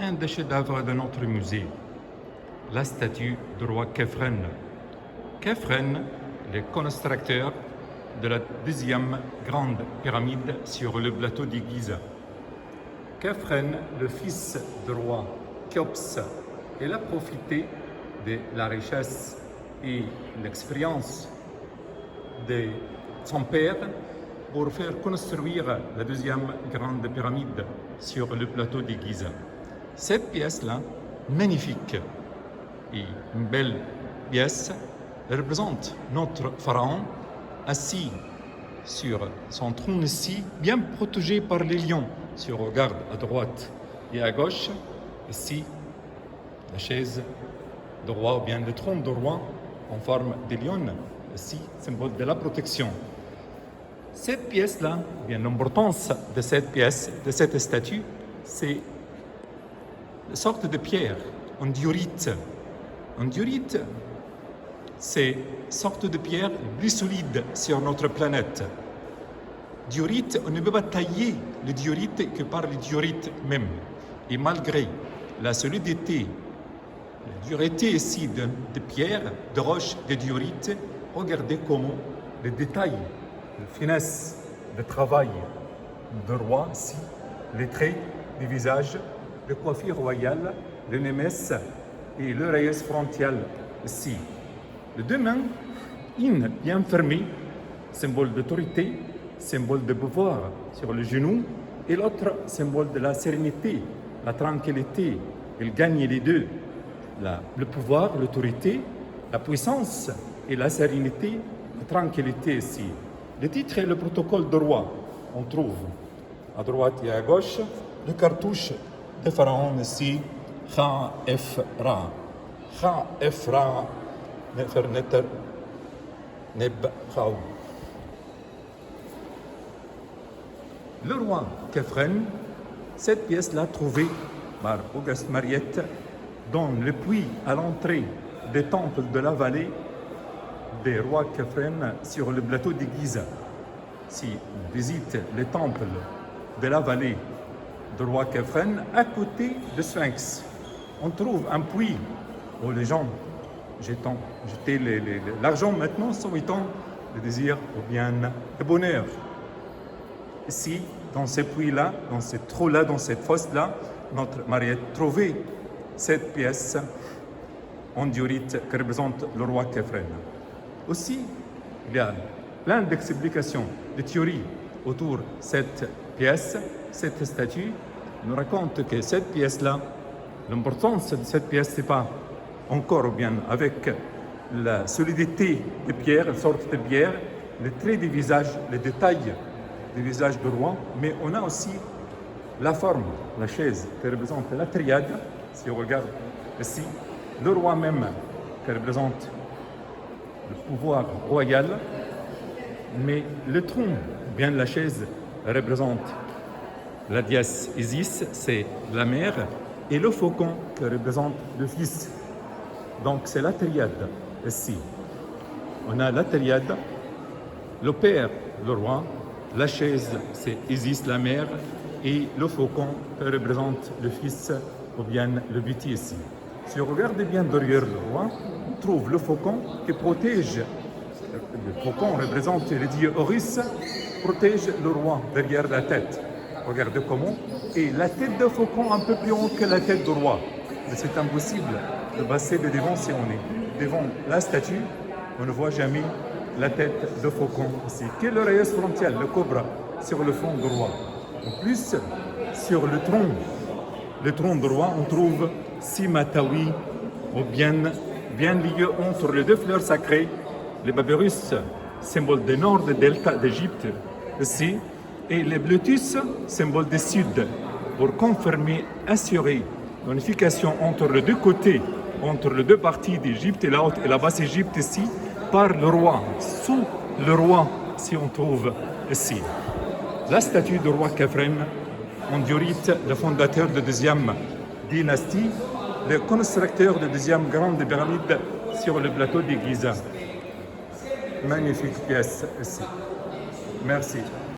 un des chefs-d'œuvre de notre musée, la statue du roi Khéphren. Khéphren, le constructeur de la deuxième grande pyramide sur le plateau de Gizeh. Khéphren, le fils du roi Khéops, il a profité de la richesse et l'expérience de son père pour faire construire la deuxième grande pyramide sur le plateau de Gizeh. Cette pièce-là, magnifique et une belle pièce, représente notre pharaon assis sur son trône ici, bien protégé par les lions. Si on regarde à droite et à gauche, ici, la chaise de roi ou bien le trône de roi en forme de lion, ici, symbole de la protection. Cette pièce-là, bien l'importance de cette pièce, de cette statue, c'est une sorte de pierre en diorite. En diorite, c'est une sorte de pierre plus solide sur notre planète. Diorite, on ne peut pas tailler le diorite que par le diorite même. Et malgré la solidité, la dureté ici de pierre, de roche, de diorite, regardez comment les détails, la finesse, le travail de roi ici, les traits du visage, le coiffure royale, le némès et l'oreille frontale ici. Les deux mains, une bien fermée, symbole d'autorité, symbole de pouvoir sur le genou, et l'autre symbole de la sérénité, la tranquillité. Il gagne les deux, le pouvoir, l'autorité, la puissance et la sérénité, la tranquillité ici. Le titre est le protocole de roi. On trouve à droite et à gauche le cartouche de pharaon ici, Kha-F-Ra. Kha-F-Ra, Neferneter, Neb-Khaou. Le roi Khéphren, cette pièce-là trouvée par Auguste Mariette dans le puits à l'entrée des temples de la vallée des rois Khéphren sur le plateau de Gizeh. Si on visite les temples de la vallée du roi Khéphren, à côté de Sphinx, on trouve un puits où les gens jetaient l'argent maintenant, souhaitant le désir ou bien le bonheur. Ici, dans ce puits-là, dans ce trou-là, dans cette fosse-là, notre Mariette trouvait cette pièce en diorite qui représente le roi Khéphren. Aussi, il y a plein d'explications, de théories autour de cette pièce, cette statue. Nous raconte que cette pièce-là, l'importance de cette pièce, c'est pas encore bien avec la solidité des pierres, une sorte de pierre, les traits du visage, les détails du visage du roi, mais on a aussi la forme, la chaise qui représente la triade. Si on regarde ici, le roi même qui représente le pouvoir royal, mais le trône, bien la chaise, représente la déesse Isis, c'est la mère, et le faucon qui représente le fils. Donc c'est la triade ici. On a la triade, le père, le roi, la chaise, c'est Isis, la mère, et le faucon qui représente le fils ou bien le buti ici. Si on regarde bien derrière le roi, on trouve le faucon qui protège. Le faucon représente le dieu Horus, protège le roi derrière la tête. Regardez comment. Et la tête de faucon un peu plus haute que la tête du roi. Mais c'est impossible de passer de devant si on est devant la statue. On ne voit jamais la tête de faucon ici. Quelle oreille frontale, le cobra, sur le front du roi. En plus, sur le tronc du roi, on trouve six mataouis, ou bien liés entre les deux fleurs sacrées, les papyrus, symbole du nord du delta d'Égypte, ici, et les bleutus, symbole du sud, pour confirmer, assurer l'unification entre les deux côtés, entre les deux parties d'Égypte, la haute et la basse Égypte ici, par le roi, sous le roi, si on trouve ici. La statue du roi Khéphren, en diorite, le fondateur de la deuxième dynastie, le constructeur de la deuxième grande pyramide sur le plateau de Gizeh. Magnifique pièce ici. Merci.